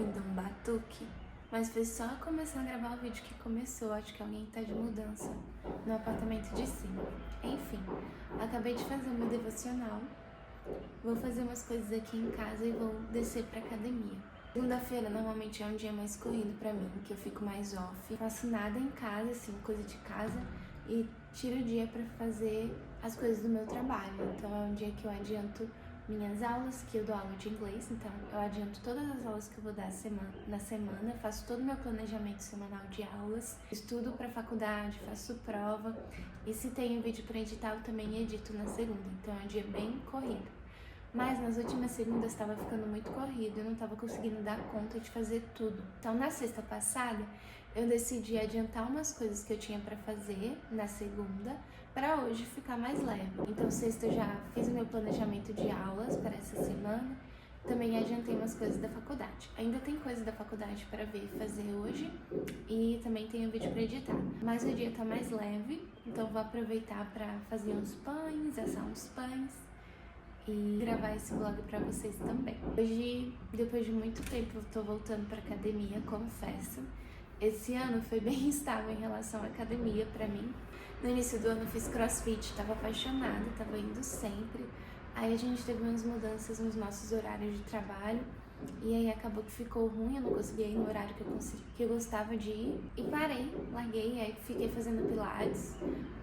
ouvindo um batuque? Mas foi só começar a gravar o vídeo que começou. Acho que alguém tá de mudança no apartamento de cima. Enfim, acabei de fazer meu devocional. Vou fazer umas coisas aqui em casa e vou descer pra academia. Segunda-feira normalmente é um dia mais corrido pra mim, que eu fico mais off. Não faço nada em casa, assim, coisa de casa, e tiro o dia pra fazer as coisas do meu trabalho. Então é um dia que eu adianto minhas aulas, que eu dou aula de inglês, então eu adianto todas as aulas que eu vou dar na semana, faço todo o meu planejamento semanal de aulas, estudo pra faculdade, faço prova, e se tem um vídeo pra editar, eu também edito na segunda, então é um dia bem corrido. Mas nas últimas segundas estava ficando muito corrido, eu não estava conseguindo dar conta de fazer tudo. Então na sexta passada, eu decidi adiantar umas coisas que eu tinha para fazer na segunda, para hoje ficar mais leve. Então sexta eu já fiz o meu planejamento de aulas para essa semana, também adiantei umas coisas da faculdade. Ainda tem coisa da faculdade para ver e fazer hoje, e também tem um vídeo para editar. Mas o dia tá mais leve, então vou aproveitar para fazer uns pães, assar uns pães, e gravar esse vlog pra vocês também. Hoje, depois de muito tempo, eu tô voltando pra academia, confesso. Esse ano foi bem instável em relação à academia pra mim. No início do ano eu fiz crossfit, tava apaixonada, tava indo sempre. Aí a gente teve umas mudanças nos nossos horários de trabalho, e aí acabou que ficou ruim, eu não conseguia ir no horário que eu gostava de ir. E parei, larguei, aí fiquei fazendo pilates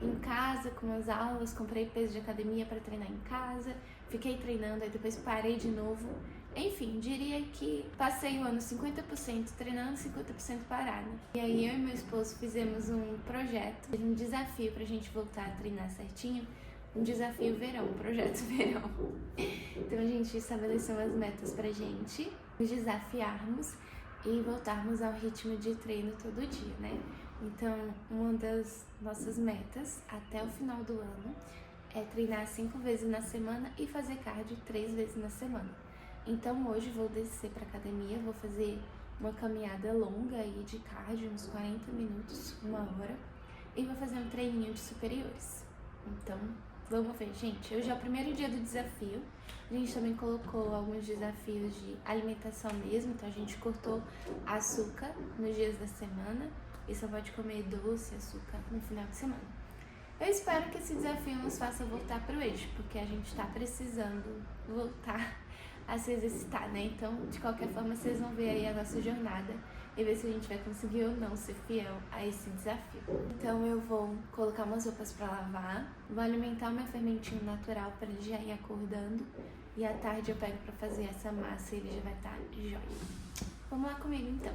em casa, com as aulas, comprei peso de academia para treinar em casa, fiquei treinando, aí depois parei de novo. Enfim, diria que passei o ano 50% treinando, 50% parada. E aí eu e meu esposo fizemos um projeto, um desafio pra gente voltar a treinar certinho. Um desafio verão, um projeto verão. Então a gente estabeleceu umas metas pra gente nos desafiarmos e voltarmos ao ritmo de treino todo dia, né? Então uma das nossas metas até o final do ano é treinar 5 vezes na semana e fazer cardio 3 vezes na semana. Então hoje vou descer pra academia, vou fazer uma caminhada longa aí de cardio, uns 40 minutos, 1 hora, e vou fazer um treininho de superiores. Então vamos ver, gente. Hoje é o primeiro dia do desafio. A gente também colocou alguns desafios de alimentação mesmo. Então a gente cortou açúcar nos dias da semana e só pode comer doce, açúcar no final de semana. Eu espero que esse desafio nos faça voltar pro eixo, porque a gente tá precisando voltar a se exercitar, né? Então, de qualquer forma, vocês vão ver aí a nossa jornada e ver se a gente vai conseguir ou não ser fiel a esse desafio. Então eu vou colocar umas roupas pra lavar, vou alimentar o meu fermentinho natural para ele já ir acordando, e à tarde eu pego pra fazer essa massa e ele já vai estar jóia. Vamos lá comigo então.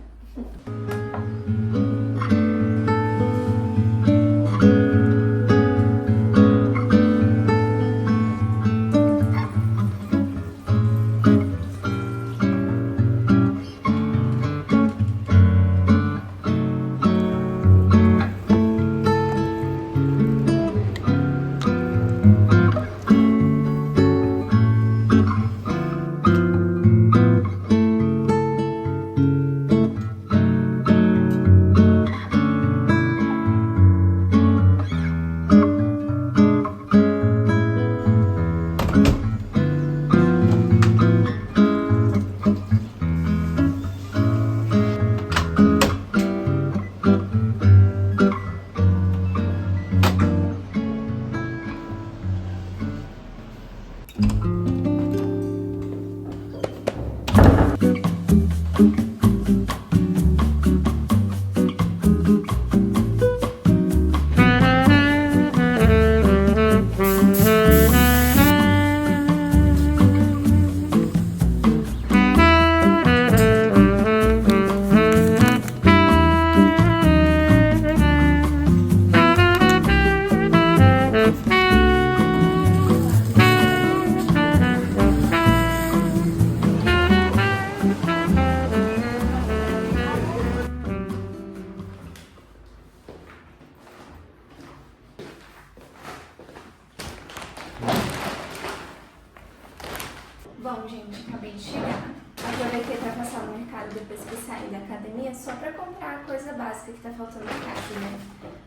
Bom, gente, acabei de chegar. Aproveitei pra passar no mercado depois que saí da academia só pra comprar a coisa básica que tá faltando em casa, né?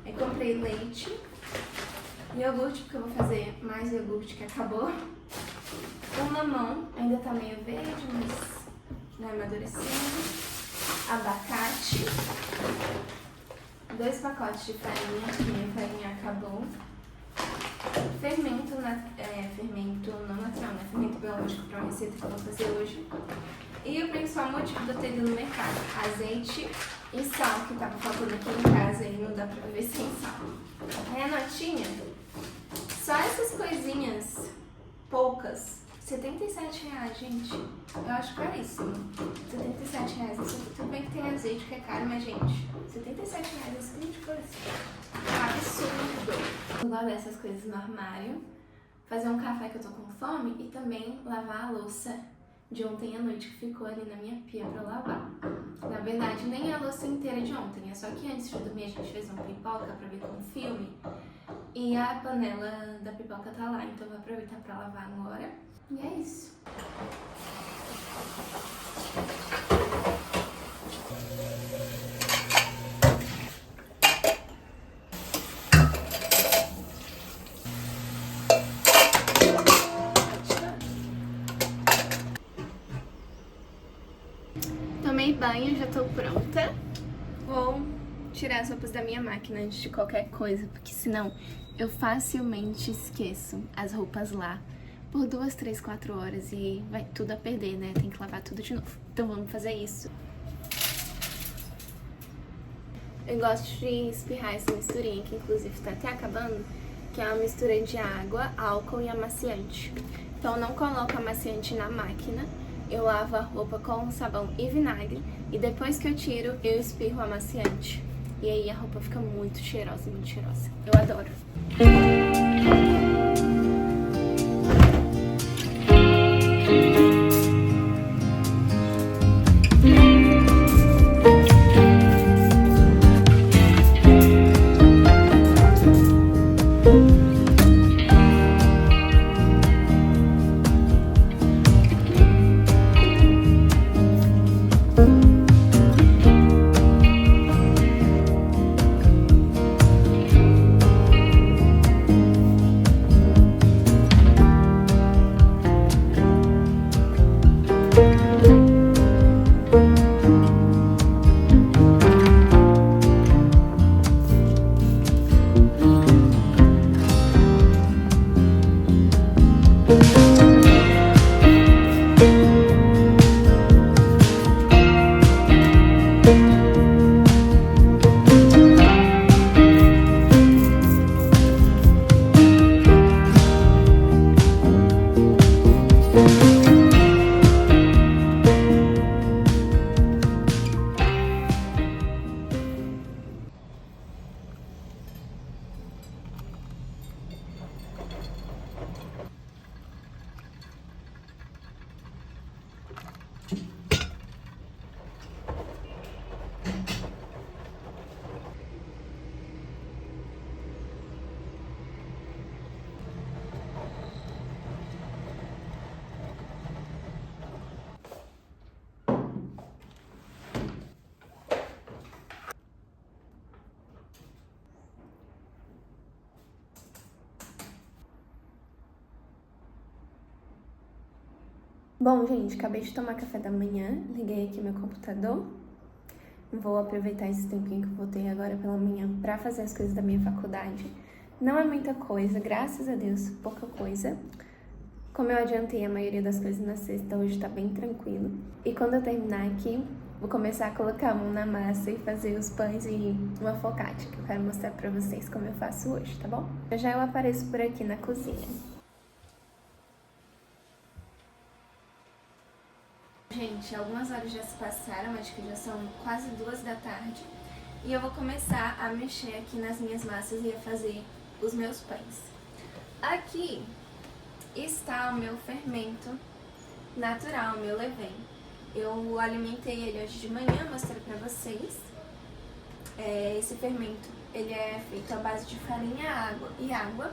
Aí comprei leite, iogurte, porque eu vou fazer mais iogurte que acabou. O mamão ainda tá meio verde, mas não é amadurecendo. abacate, 2 pacotes de farinha, que minha farinha acabou, fermento não natural, né? Fermento biológico para uma receita que eu vou fazer hoje. E o principal motivo de eu ter ido no mercado: azeite e sal, que tava faltando aqui em casa e não dá pra viver sem sal. Aí a notinha, só essas coisinhas, poucas, R$77, gente. Eu acho caríssimo. R$77. Tudo bem que tem azeite que é caro, mas, gente, R$77 é assim de coisa. Absurdo. Eu guardo essas coisas no armário, fazer um café que eu tô com fome e também lavar a louça de ontem à noite que ficou ali na minha pia pra lavar. Na verdade, nem a louça inteira de ontem, é só que antes de dormir a gente fez uma pipoca pra ver com um filme e a panela da pipoca tá lá, então eu vou aproveitar pra lavar agora. E é isso. Tomei banho, já tô pronta. Vou tirar as roupas da minha máquina antes de qualquer coisa, porque senão eu facilmente esqueço as roupas lá por 2, 3, 4 horas e vai tudo a perder, né? Tem que lavar tudo de novo. Então vamos fazer isso. Eu gosto de espirrar essa misturinha, que inclusive tá até acabando, que é uma mistura de água, álcool e amaciante. Então eu não coloco amaciante na máquina, eu lavo a roupa com sabão e vinagre e depois que eu tiro, eu espirro o amaciante. E aí a roupa fica muito cheirosa, muito cheirosa. Eu adoro. Bom, gente, acabei de tomar café da manhã, liguei aqui meu computador. Vou aproveitar esse tempinho que eu vou ter agora pela manhã pra fazer as coisas da minha faculdade. Não é muita coisa, graças a Deus, pouca coisa. Como eu adiantei a maioria das coisas na sexta, hoje tá bem tranquilo. E quando eu terminar aqui, vou começar a colocar a mão na massa e fazer os pães e uma focaccia, que eu quero mostrar pra vocês como eu faço hoje, tá bom? Já eu apareço por aqui na cozinha. Gente, algumas horas já se passaram, acho que já são quase 2 da tarde. E eu vou começar a mexer aqui nas minhas massas e a fazer os meus pães. Aqui está o meu fermento natural, o meu levain. Eu alimentei ele hoje de manhã, mostrei pra vocês. Esse fermento, ele é feito à base de farinha, água e água.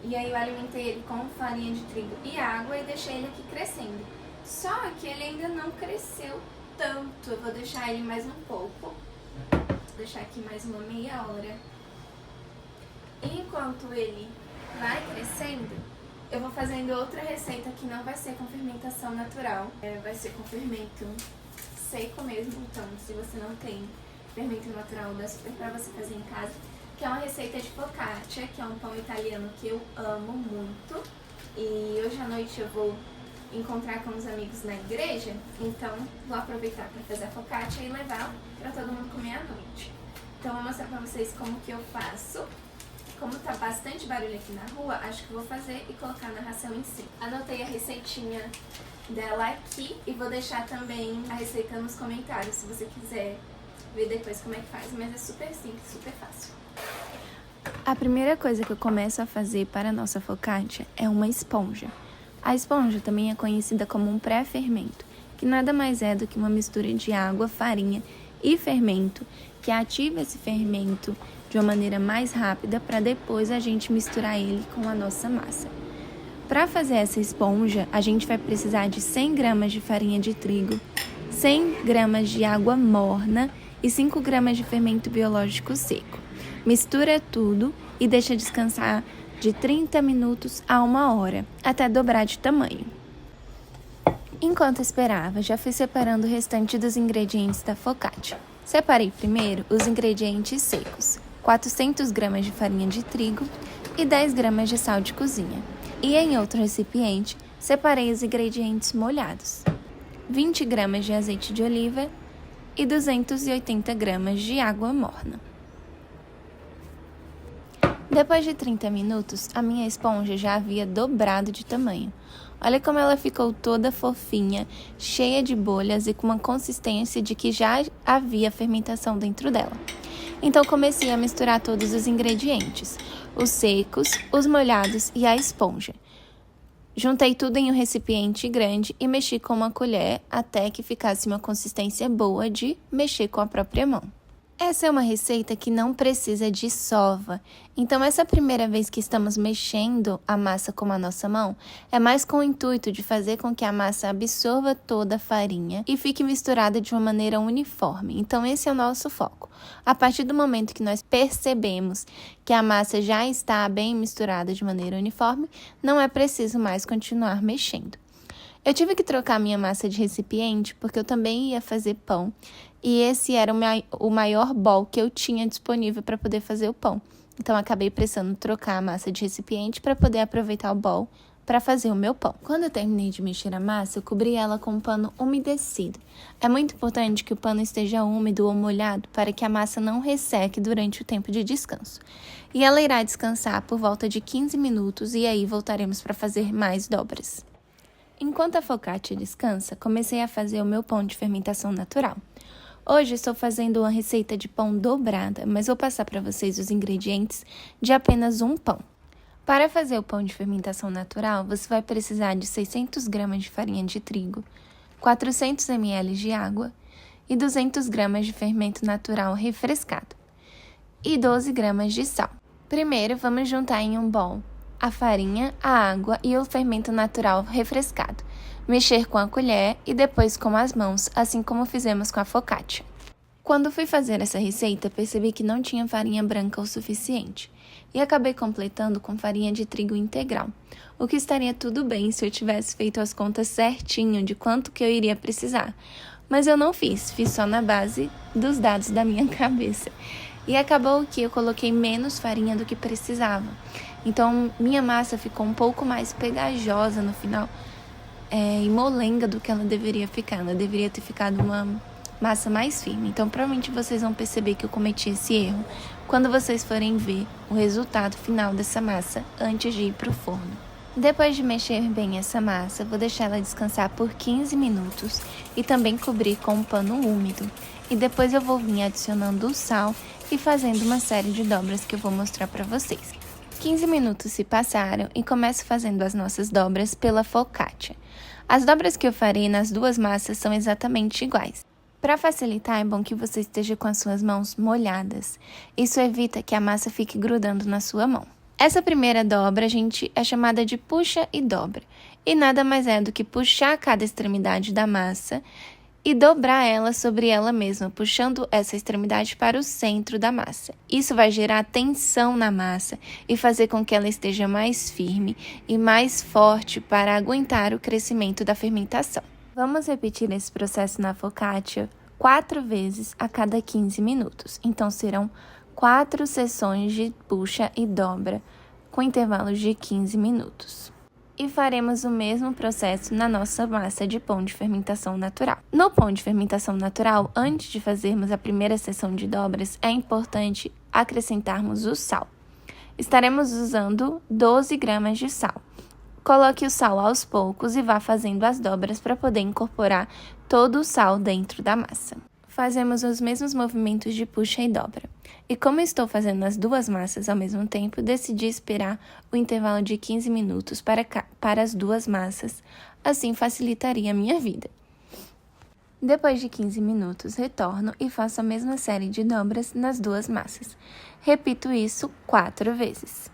E aí eu alimentei ele com farinha de trigo e água e deixei ele aqui crescendo. Só que ele ainda não cresceu tanto, eu vou deixar ele mais um pouco. Vou deixar aqui mais uma meia hora. Enquanto ele vai crescendo, eu vou fazendo outra receita que não vai ser com fermentação natural. Vai ser com fermento seco mesmo, então se você não tem fermento natural, dá super pra você fazer em casa, que é uma receita de focaccia, que é um pão italiano que eu amo muito. E hoje à noite eu vou encontrar com os amigos na igreja, então vou aproveitar para fazer a focaccia e levar para todo mundo comer à noite. Então vou mostrar para vocês como que eu faço. Como tá bastante barulho aqui na rua, acho que vou fazer e colocar a narração em si. Anotei a receitinha dela aqui e vou deixar também a receita nos comentários, se você quiser ver depois como é que faz, mas é super simples, super fácil. A primeira coisa que eu começo a fazer para a nossa focaccia é uma esponja. A esponja também é conhecida como um pré-fermento, que nada mais é do que uma mistura de água, farinha e fermento, que ativa esse fermento de uma maneira mais rápida para depois a gente misturar ele com a nossa massa. Para fazer essa esponja, a gente vai precisar de 100 gramas de farinha de trigo, 100 gramas de água morna e 5 gramas de fermento biológico seco. Mistura tudo e deixa descansar de 30 minutos a 1 hora, até dobrar de tamanho. Enquanto esperava, já fui separando o restante dos ingredientes da focaccia. Separei primeiro os ingredientes secos, 400 gramas de farinha de trigo e 10 gramas de sal de cozinha. E em outro recipiente, separei os ingredientes molhados, 20 gramas de azeite de oliva e 280 gramas de água morna. Depois de 30 minutos, a minha esponja já havia dobrado de tamanho. Olha como ela ficou toda fofinha, cheia de bolhas e com uma consistência de que já havia fermentação dentro dela. Então comecei a misturar todos os ingredientes, os secos, os molhados e a esponja. Juntei tudo em um recipiente grande e mexi com uma colher até que ficasse uma consistência boa de mexer com a própria mão. Essa é uma receita que não precisa de sova, então essa primeira vez que estamos mexendo a massa com a nossa mão é mais com o intuito de fazer com que a massa absorva toda a farinha e fique misturada de uma maneira uniforme, então esse é o nosso foco. A partir do momento que nós percebemos que a massa já está bem misturada de maneira uniforme, não é preciso mais continuar mexendo. Eu tive que trocar minha massa de recipiente porque eu também ia fazer pão e esse era o maior bowl que eu tinha disponível para poder fazer o pão. Então, acabei precisando trocar a massa de recipiente para poder aproveitar o bowl para fazer o meu pão. Quando eu terminei de mexer a massa, eu cobri ela com um pano umedecido. É muito importante que o pano esteja úmido ou molhado para que a massa não resseque durante o tempo de descanso. E ela irá descansar por volta de 15 minutos e aí voltaremos para fazer mais dobras. Enquanto a focaccia descansa, comecei a fazer o meu pão de fermentação natural. Hoje estou fazendo uma receita de pão dobrada, mas vou passar para vocês os ingredientes de apenas um pão. Para fazer o pão de fermentação natural, você vai precisar de 600 gramas de farinha de trigo, 400 ml de água e 200 gramas de fermento natural refrescado e 12 gramas de sal. Primeiro, vamos juntar em um bowl a farinha, a água e o fermento natural refrescado. Mexer com a colher e depois com as mãos, assim como fizemos com a focaccia. Quando fui fazer essa receita, percebi que não tinha farinha branca o suficiente e acabei completando com farinha de trigo integral, o que estaria tudo bem se eu tivesse feito as contas certinho de quanto que eu iria precisar, mas eu não fiz só na base dos dados da minha cabeça. E acabou que eu coloquei menos farinha do que precisava. Então, minha massa ficou um pouco mais pegajosa no final e molenga do que ela deveria ficar. Ela deveria ter ficado uma massa mais firme. Então, provavelmente vocês vão perceber que eu cometi esse erro quando vocês forem ver o resultado final dessa massa antes de ir para o forno. Depois de mexer bem essa massa, vou deixar ela descansar por 15 minutos e também cobrir com um pano úmido. E depois eu vou vir adicionando o sal e fazendo uma série de dobras que eu vou mostrar para vocês. 15 minutos se passaram e começo fazendo as nossas dobras pela focaccia. As dobras que eu farei nas duas massas são exatamente iguais. Para facilitar, é bom que você esteja com as suas mãos molhadas. Isso evita que a massa fique grudando na sua mão. Essa primeira dobra, gente, é chamada de puxa e dobra. E nada mais é do que puxar cada extremidade da massa e dobrar ela sobre ela mesma, puxando essa extremidade para o centro da massa. Isso vai gerar tensão na massa e fazer com que ela esteja mais firme e mais forte para aguentar o crescimento da fermentação. Vamos repetir esse processo na focaccia 4 vezes a cada 15 minutos. Então, serão 4 sessões de puxa e dobra, com intervalos de 15 minutos. E faremos o mesmo processo na nossa massa de pão de fermentação natural. No pão de fermentação natural, antes de fazermos a primeira sessão de dobras, é importante acrescentarmos o sal. Estaremos usando 12 gramas de sal. Coloque o sal aos poucos e vá fazendo as dobras para poder incorporar todo o sal dentro da massa. Fazemos os mesmos movimentos de puxa e dobra. E como estou fazendo as duas massas ao mesmo tempo, decidi esperar o intervalo de 15 minutos para as duas massas, assim facilitaria a minha vida. Depois de 15 minutos, retorno e faço a mesma série de dobras nas duas massas. Repito isso 4 vezes.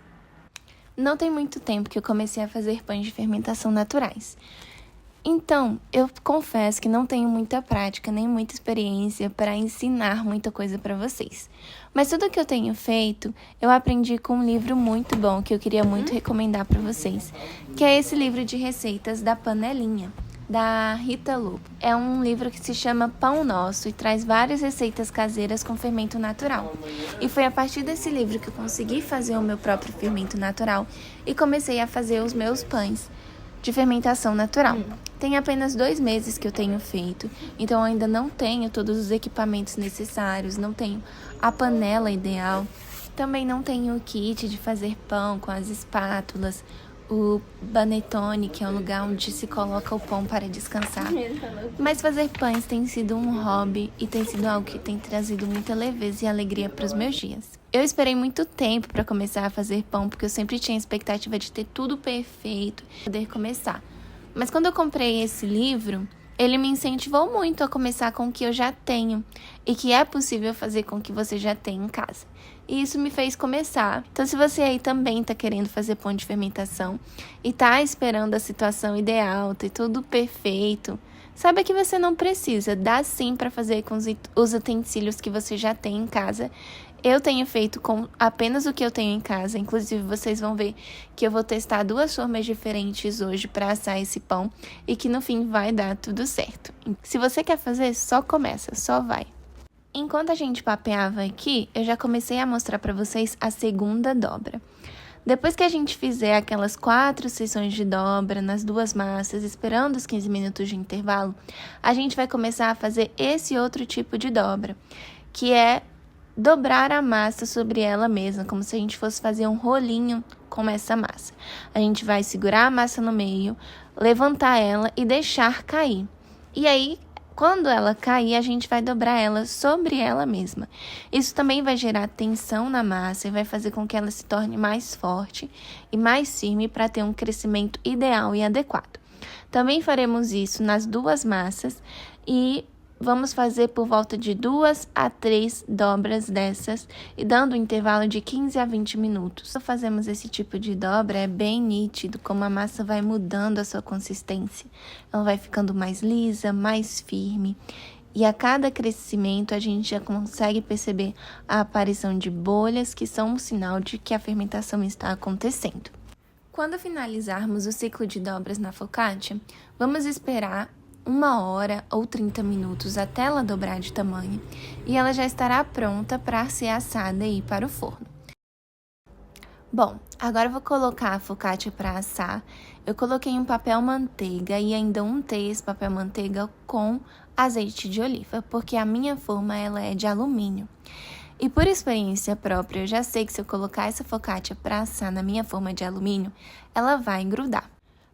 Não tem muito tempo que eu comecei a fazer pães de fermentação naturais. Então, eu confesso que não tenho muita prática nem muita experiência para ensinar muita coisa para vocês. Mas tudo que eu tenho feito, eu aprendi com um livro muito bom que eu queria muito recomendar para vocês, que é esse livro de receitas da Panelinha, da Rita Lobo. É um livro que se chama Pão Nosso e traz várias receitas caseiras com fermento natural. E foi a partir desse livro que eu consegui fazer o meu próprio fermento natural e comecei a fazer os meus pães de fermentação natural. Tem apenas 2 meses que eu tenho feito, então eu ainda não tenho todos os equipamentos necessários, não tenho a panela ideal, também não tenho o kit de fazer pão com as espátulas, o panetone, que é o lugar onde se coloca o pão para descansar. Mas fazer pães tem sido um hobby e tem sido algo que tem trazido muita leveza e alegria para os meus dias. Eu esperei muito tempo para começar a fazer pão, porque eu sempre tinha a expectativa de ter tudo perfeito e poder começar. Mas quando eu comprei esse livro, ele me incentivou muito a começar com o que eu já tenho e que é possível fazer com o que você já tem em casa. E isso me fez começar. Então, se você aí também está querendo fazer pão de fermentação e está esperando a situação ideal, ter tudo perfeito, saiba que você não precisa. Dá sim para fazer com os utensílios que você já tem em casa. Eu tenho feito com apenas o que eu tenho em casa. Inclusive, vocês vão ver que eu vou testar 2 formas diferentes hoje para assar esse pão e que no fim vai dar tudo certo. Se você quer fazer, só começa, só vai. Enquanto a gente papeava aqui, eu já comecei a mostrar para vocês a segunda dobra. Depois que a gente fizer aquelas 4 sessões de dobra nas 2 massas, esperando os 15 minutos de intervalo, a gente vai começar a fazer esse outro tipo de dobra, que é dobrar a massa sobre ela mesma, como se a gente fosse fazer um rolinho com essa massa. A gente vai segurar a massa no meio, levantar ela e deixar cair. E aí, quando ela cair, a gente vai dobrar ela sobre ela mesma. Isso também vai gerar tensão na massa e vai fazer com que ela se torne mais forte e mais firme para ter um crescimento ideal e adequado. Também faremos isso nas 2 massas e vamos fazer por volta de 2 a 3 dobras dessas e dando um intervalo de 15 a 20 minutos. Quando fazemos esse tipo de dobra, é bem nítido como a massa vai mudando a sua consistência. Ela vai ficando mais lisa, mais firme. E a cada crescimento, a gente já consegue perceber a aparição de bolhas, que são um sinal de que a fermentação está acontecendo. Quando finalizarmos o ciclo de dobras na focaccia, vamos esperar 1 hora ou 30 minutos até ela dobrar de tamanho e ela já estará pronta para ser assada e ir para o forno. Bom, agora eu vou colocar a focaccia para assar. Eu coloquei um papel manteiga e ainda untei esse papel manteiga com azeite de oliva, porque a minha forma ela é de alumínio. E por experiência própria, eu já sei que se eu colocar essa focaccia para assar na minha forma de alumínio, ela vai grudar.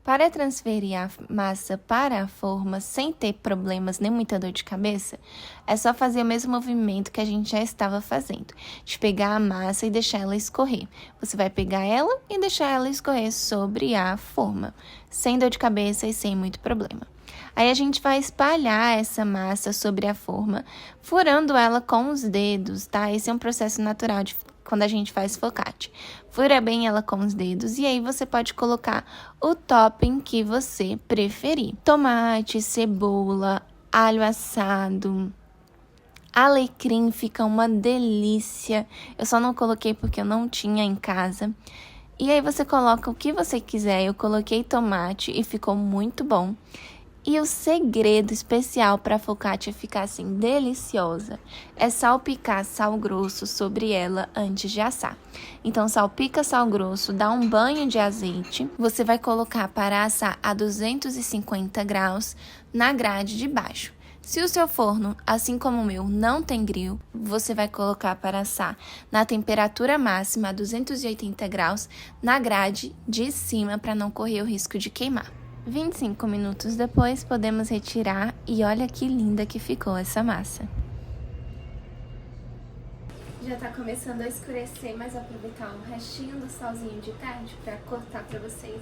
Para transferir a massa para a forma sem ter problemas nem muita dor de cabeça, é só fazer o mesmo movimento que a gente já estava fazendo, de pegar a massa e deixar ela escorrer. Você vai pegar ela e deixar ela escorrer sobre a forma, sem dor de cabeça e sem muito problema. Aí a gente vai espalhar essa massa sobre a forma, furando ela com os dedos, tá? Esse é um processo natural de quando a gente faz focaccia. Fura bem ela com os dedos e aí você pode colocar o topping que você preferir. Tomate, cebola, alho assado, alecrim fica uma delícia. Eu só não coloquei porque eu não tinha em casa. E aí você coloca o que você quiser. Eu coloquei tomate e ficou muito bom. E o segredo especial para a focaccia ficar assim deliciosa é salpicar sal grosso sobre ela antes de assar. Então salpica sal grosso, dá um banho de azeite, você vai colocar para assar a 250 graus na grade de baixo. Se o seu forno, assim como o meu, não tem grill, você vai colocar para assar na temperatura máxima a 280 graus na grade de cima para não correr o risco de queimar. 25 minutos depois, podemos retirar e olha que linda que ficou essa massa. Já tá começando a escurecer, mas vou aproveitar um restinho do solzinho de tarde para cortar para vocês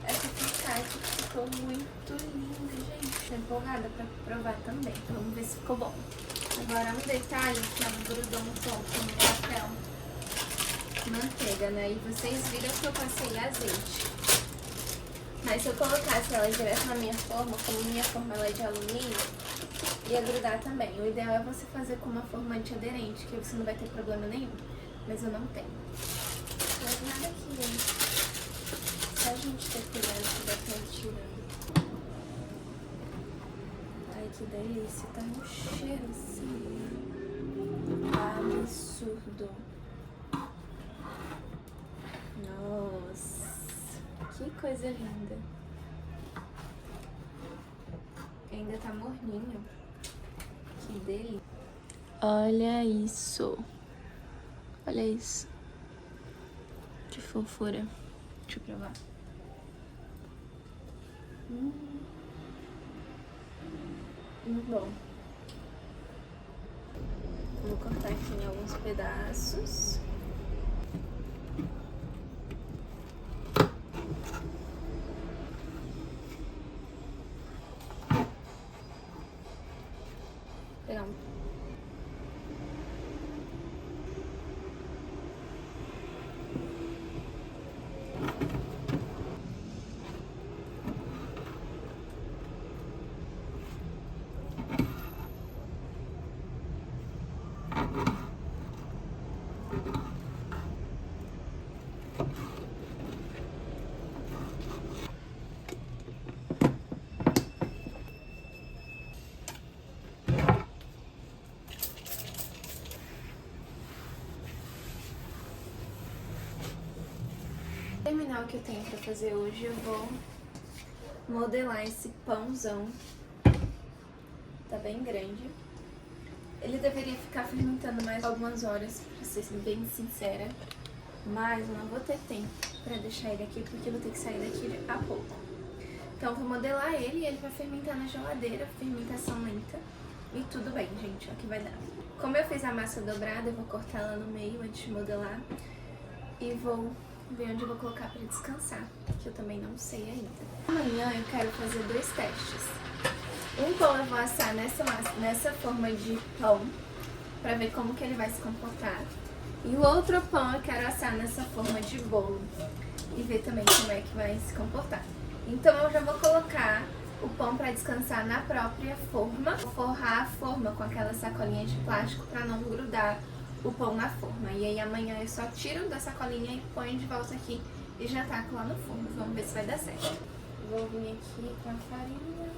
essa focaccia que ficou muito linda, gente. Tô empolgada para provar também, então vamos ver se ficou bom. Agora um detalhe que ela grudou um pouco no papel manteiga, né? E vocês viram que eu passei azeite. Mas se eu colocasse ela direto na minha forma, como minha forma ela é de alumínio, ia grudar também. O ideal é você fazer com uma forma antiaderente, que você não vai ter problema nenhum. Mas eu não tenho. Mas nada aqui, gente. Só a gente ter cuidado que dá pra ir tirando. Ai, que delícia. Tá um cheiro assim. Absurdo. Nossa. Que coisa linda. Ainda tá morninho. Que delícia. Olha isso. Olha isso. Que fofura. Deixa eu provar. Muito bom. Vou cortar aqui em alguns pedaços. Pegar um. Terminar o que eu tenho pra fazer hoje, eu vou modelar esse pãozão. Tá bem grande. Ele deveria ficar fermentando mais algumas horas, pra ser bem sincera. Mas eu não vou ter tempo pra deixar ele aqui, porque eu vou ter que sair daqui a pouco. Então eu vou modelar ele e ele vai fermentar na geladeira, fermentação lenta. E tudo bem, gente, é o que vai dar. Como eu fiz a massa dobrada, eu vou cortar ela no meio antes de modelar. E vou ver onde eu vou colocar pra descansar, que eu também não sei ainda. Amanhã eu quero fazer 2 testes. Um pão eu vou assar nessa forma de pão, pra ver como que ele vai se comportar. E o outro pão eu quero assar nessa forma de bolo e ver também como é que vai se comportar. Então eu já vou colocar o pão pra descansar na própria forma. Vou forrar a forma com aquela sacolinha de plástico pra não grudar o pão na forma. E aí amanhã eu só tiro da sacolinha e ponho de volta aqui e já taco lá no forno. Vamos ver se vai dar certo. Vou vir aqui com a farinha.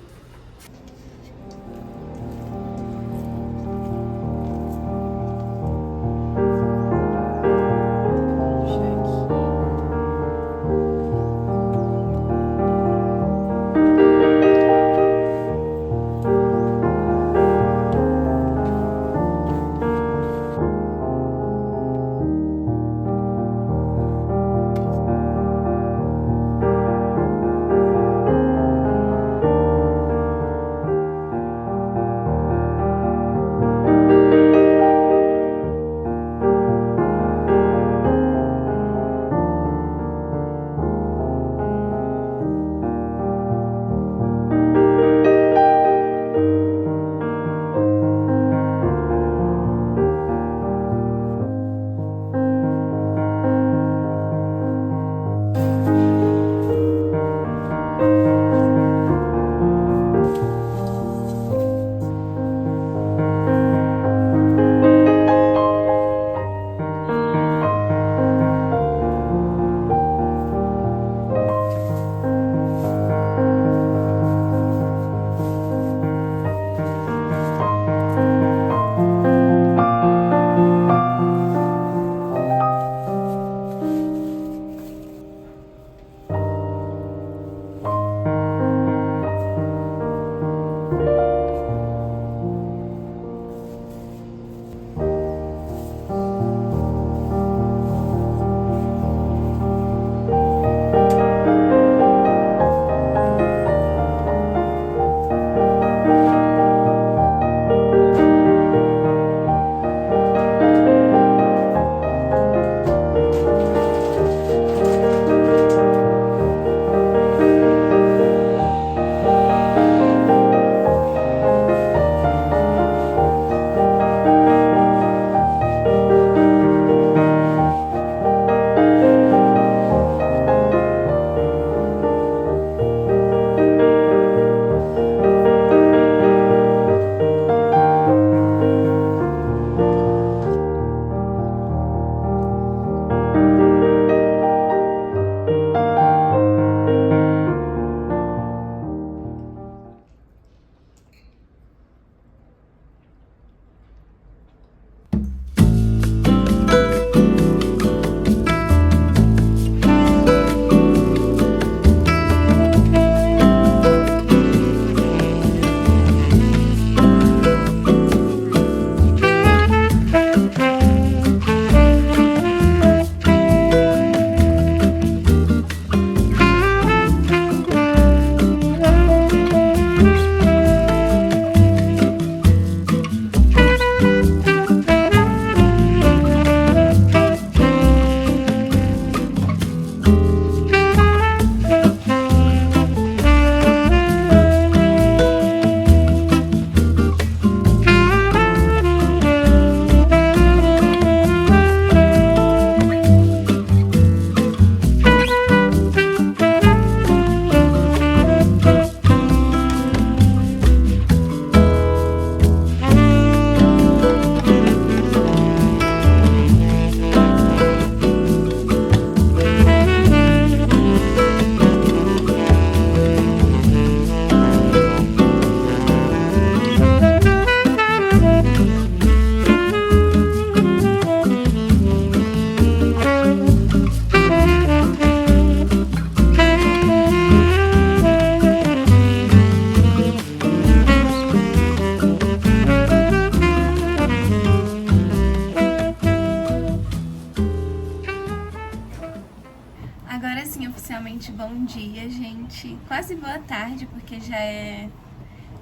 bom dia, gente. Quase boa tarde, porque já é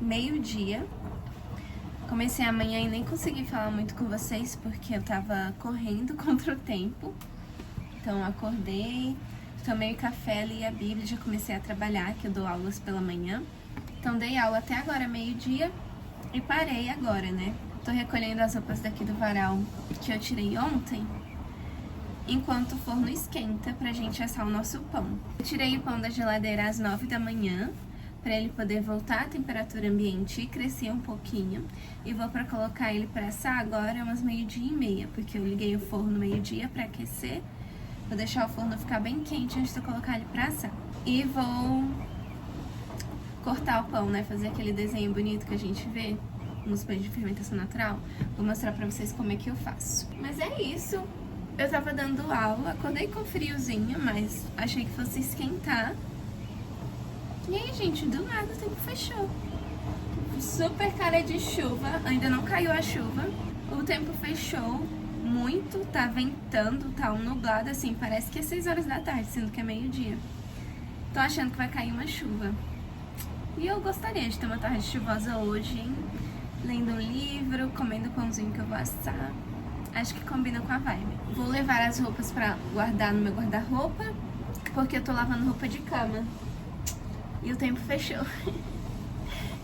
meio-dia. Comecei amanhã e nem consegui falar muito com vocês, porque eu tava correndo contra o tempo. Então, acordei, tomei o café, li a Bíblia, já comecei a trabalhar, que eu dou aulas pela manhã. Então, dei aula até agora, meio-dia, e parei agora, né? Tô recolhendo as roupas daqui do varal que eu tirei ontem, enquanto o forno esquenta pra gente assar o nosso pão. Eu tirei o pão da geladeira às 9 da manhã, pra ele poder voltar à temperatura ambiente e crescer um pouquinho. E vou pra colocar ele pra assar agora umas 12:30, porque eu liguei o forno meio-dia pra aquecer. Vou deixar o forno ficar bem quente antes de eu colocar ele pra assar. E vou cortar o pão, né, fazer aquele desenho bonito que a gente vê nos pães de fermentação natural. Vou mostrar pra vocês como é que eu faço. Mas é isso. Eu tava dando aula, acordei com friozinho, mas achei que fosse esquentar. E aí, gente, do nada o tempo fechou. Super cara de chuva, ainda não caiu a chuva. O tempo fechou muito, tá ventando, tá nublado, assim, parece que é 6 horas da tarde, sendo que é meio-dia. Tô achando que vai cair uma chuva. E eu gostaria de ter uma tarde chuvosa hoje, hein? Lendo um livro, comendo o pãozinho que eu vou assar. Acho que combina com a vibe. Vou levar as roupas pra guardar no meu guarda-roupa, porque eu tô lavando roupa de cama. E o tempo fechou.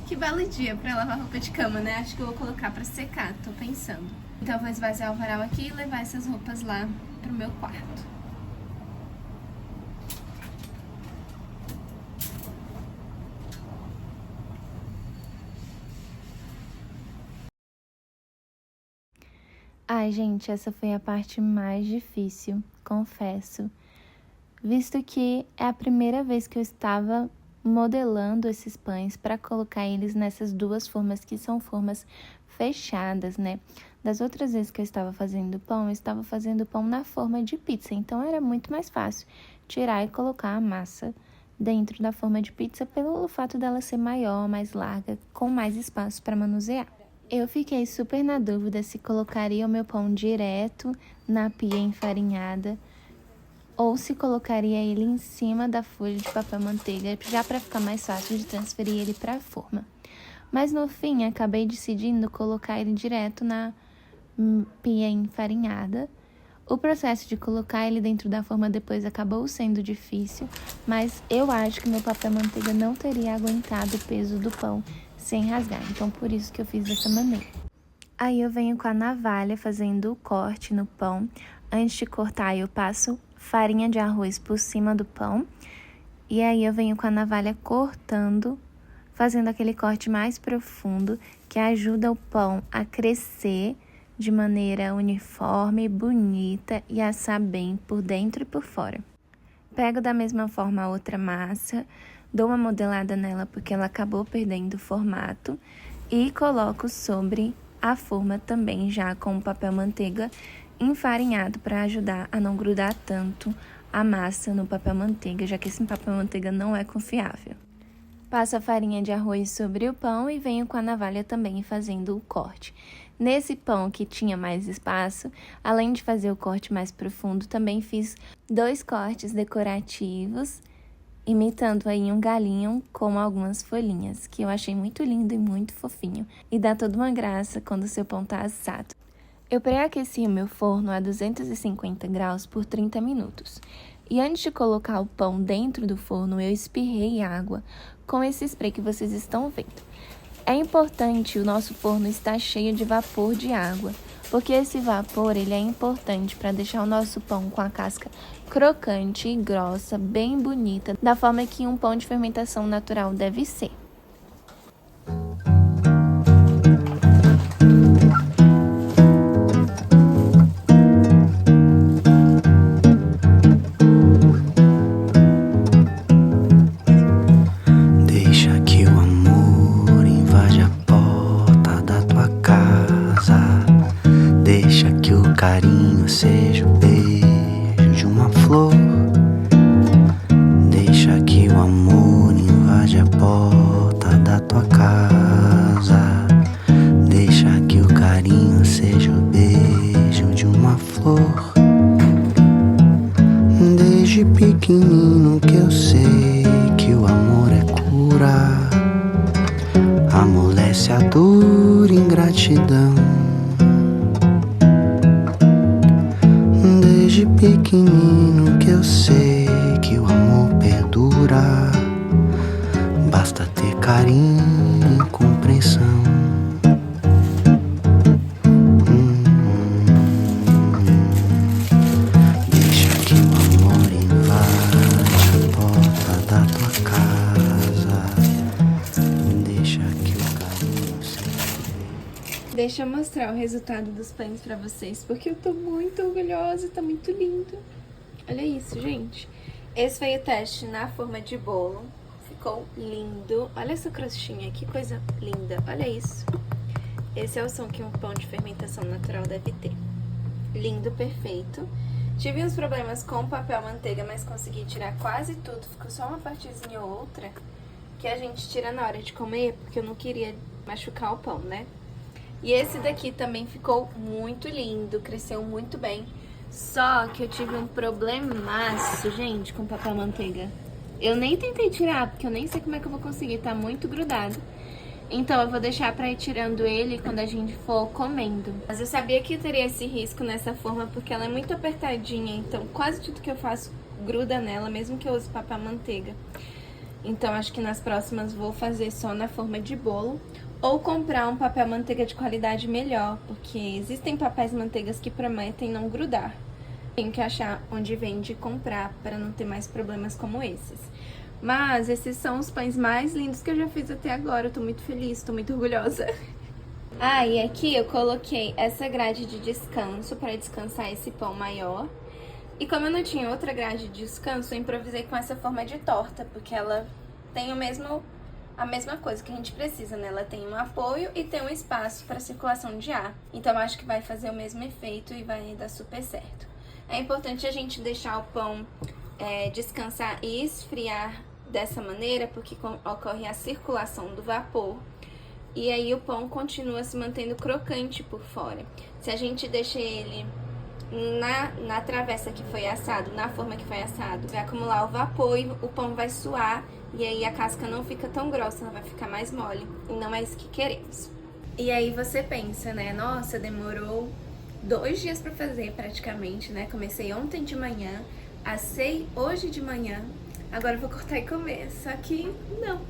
Que belo dia pra lavar roupa de cama, né? Acho que eu vou colocar pra secar, tô pensando. Então eu vou esvaziar o varal aqui e levar essas roupas lá pro meu quarto. Ai, gente, essa foi a parte mais difícil, confesso. Visto que é a primeira vez que eu estava modelando esses pães para colocar eles nessas duas formas que são formas fechadas, né? Das outras vezes que eu estava fazendo pão, eu estava fazendo pão na forma de pizza, então era muito mais fácil tirar e colocar a massa dentro da forma de pizza pelo fato dela ser maior, mais larga, com mais espaço para manusear. Eu fiquei super na dúvida se colocaria o meu pão direto na pia enfarinhada ou se colocaria ele em cima da folha de papel manteiga, já para ficar mais fácil de transferir ele para a forma. Mas no fim, acabei decidindo colocar ele direto na pia enfarinhada. O processo de colocar ele dentro da forma depois acabou sendo difícil, mas eu acho que meu papel manteiga não teria aguentado o peso do pão sem rasgar, então por isso que eu fiz dessa maneira. Aí eu venho com a navalha fazendo o corte no pão. Antes de cortar, eu passo farinha de arroz por cima do pão. E aí eu venho com a navalha cortando, fazendo aquele corte mais profundo, que ajuda o pão a crescer de maneira uniforme, bonita e assar bem por dentro e por fora. Pego da mesma forma a outra massa, dou uma modelada nela porque ela acabou perdendo o formato e coloco sobre a forma também já com papel manteiga enfarinhado para ajudar a não grudar tanto a massa no papel manteiga, já que esse papel manteiga não é confiável. Passo a farinha de arroz sobre o pão e venho com a navalha também fazendo o corte. Nesse pão que tinha mais espaço, além de fazer o corte mais profundo, também fiz 2 cortes decorativos, imitando aí um galinho com algumas folhinhas, que eu achei muito lindo e muito fofinho. E dá toda uma graça quando o seu pão tá assado. Eu pré-aqueci o meu forno a 250 graus por 30 minutos. E antes de colocar o pão dentro do forno, eu espirrei água com esse spray que vocês estão vendo. É importante o nosso forno estar cheio de vapor de água, porque esse vapor ele é importante para deixar o nosso pão com a casca crocante e grossa, bem bonita, da forma que um pão de fermentação natural deve ser. Deixa que o amor invade a porta da tua casa. Deixa que o carinho seja o beijo de uma flor. Deixa que o amor invade a porta da tua casa. Deixa que o carinho seja o beijo de uma flor. Desde pequeno pequenino que eu sei que o amor é cura, amolece a dor e ingratidão. Desde pequenino que eu sei que o amor perdura, basta ter carinho e compreensão. Deixa que o amor invade a porta da tua casa, deixa que o carinho seja. Deixa eu mostrar o resultado dos pães pra vocês, porque eu tô muito orgulhosa, tá muito lindo. Olha isso, gente. Esse foi o teste na forma de bolo. Ficou lindo. Olha essa crostinha, que coisa linda. Olha isso. Esse é o som que um pão de fermentação natural deve ter. Lindo, perfeito. Tive uns problemas com o papel manteiga, mas consegui tirar quase tudo. Ficou só uma partezinha ou outra que a gente tira na hora de comer, porque eu não queria machucar o pão, né? E esse daqui também ficou muito lindo, cresceu muito bem. Só que eu tive um problemaço, gente, com papel manteiga. Eu nem tentei tirar, porque eu nem sei como é que eu vou conseguir, tá muito grudado. Então eu vou deixar pra ir tirando ele quando a gente for comendo. Mas eu sabia que teria esse risco nessa forma, porque ela é muito apertadinha, então quase tudo que eu faço gruda nela, mesmo que eu use papel manteiga. Então acho que nas próximas vou fazer só na forma de bolo. Ou comprar um papel manteiga de qualidade melhor, porque existem papéis manteigas que prometem não grudar. Tenho que achar onde vende e comprar para não ter mais problemas como esses. Mas esses são os pães mais lindos que eu já fiz até agora. Eu tô muito feliz, tô muito orgulhosa. Ah, e aqui eu coloquei essa grade de descanso para descansar esse pão maior. E como eu não tinha outra grade de descanso, eu improvisei com essa forma de torta, porque ela tem a mesma coisa que a gente precisa, né? Ela tem um apoio e tem um espaço para circulação de ar. Então eu acho que vai fazer o mesmo efeito e vai dar super certo. É importante a gente deixar o pão descansar e esfriar dessa maneira, porque ocorre a circulação do vapor. E aí o pão continua se mantendo crocante por fora. Se a gente deixa ele na travessa que foi assado, na forma que foi assado, vai acumular o vapor e o pão vai suar. E aí a casca não fica tão grossa, ela vai ficar mais mole. E não é isso que queremos. E aí você pensa, né? Nossa, demorou 2 dias pra fazer praticamente, né? Comecei ontem de manhã, assei hoje de manhã, agora eu vou cortar e comer. Só que não.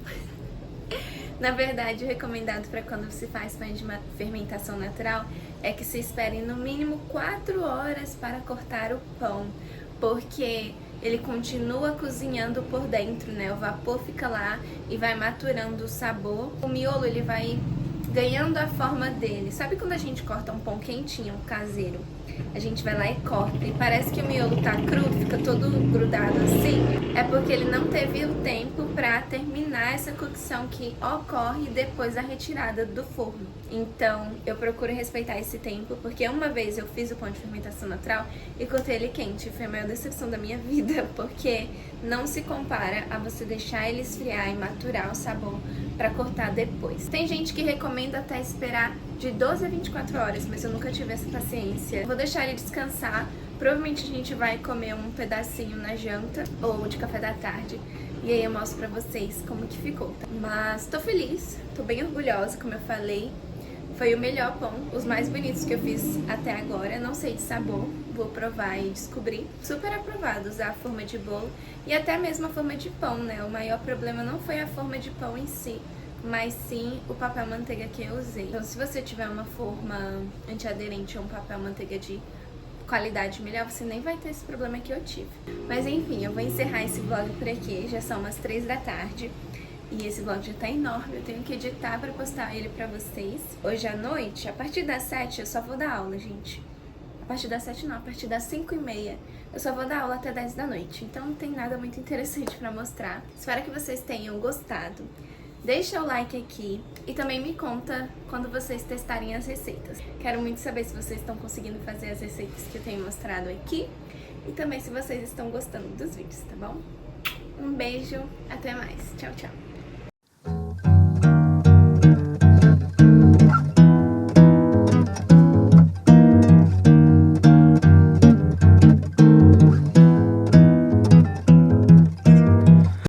Na verdade, o recomendado para quando se faz pão de fermentação natural é que se espere no mínimo 4 horas para cortar o pão, porque ele continua cozinhando por dentro, né? O vapor fica lá e vai maturando o sabor. O miolo, ele vai ganhando a forma dele. Sabe quando a gente corta um pão quentinho, caseiro? A gente vai lá e corta e parece que o miolo tá cru, fica todo grudado assim. É porque ele não teve o tempo pra terminar essa cocção que ocorre depois da retirada do forno. Então, eu procuro respeitar esse tempo, porque uma vez eu fiz o pão de fermentação natural e cortei ele quente. Foi a maior decepção da minha vida, porque não se compara a você deixar ele esfriar e maturar o sabor pra cortar depois. Tem gente que recomenda até esperar de 12 a 24 horas, mas eu nunca tive essa paciência. Vou deixar ele descansar. Provavelmente a gente vai comer um pedacinho na janta ou de café da tarde. E aí eu mostro pra vocês como que ficou, tá? Mas tô feliz, tô bem orgulhosa, como eu falei. Foi o melhor pão, os mais bonitos que eu fiz até agora. Não sei de sabor, vou provar e descobrir. Super aprovado usar a forma de bolo e até mesmo a forma de pão, né? O maior problema não foi a forma de pão em si, mas sim o papel manteiga que eu usei. Então, se você tiver uma forma antiaderente ou um papel manteiga de qualidade melhor, você nem vai ter esse problema que eu tive. Mas enfim, eu vou encerrar esse vlog por aqui, já são umas 3 da tarde. E esse vlog já tá enorme, eu tenho que editar pra postar ele pra vocês. Hoje à noite, a partir das 7 eu só vou dar aula, gente. A partir das 7 não, a partir das 5h30 eu só vou dar aula até 10 da noite. Então não tem nada muito interessante pra mostrar. Espero que vocês tenham gostado. Deixa o like aqui e também me conta quando vocês testarem as receitas. Quero muito saber se vocês estão conseguindo fazer as receitas que eu tenho mostrado aqui. E também se vocês estão gostando dos vídeos, tá bom? Um beijo, até mais. Tchau, tchau.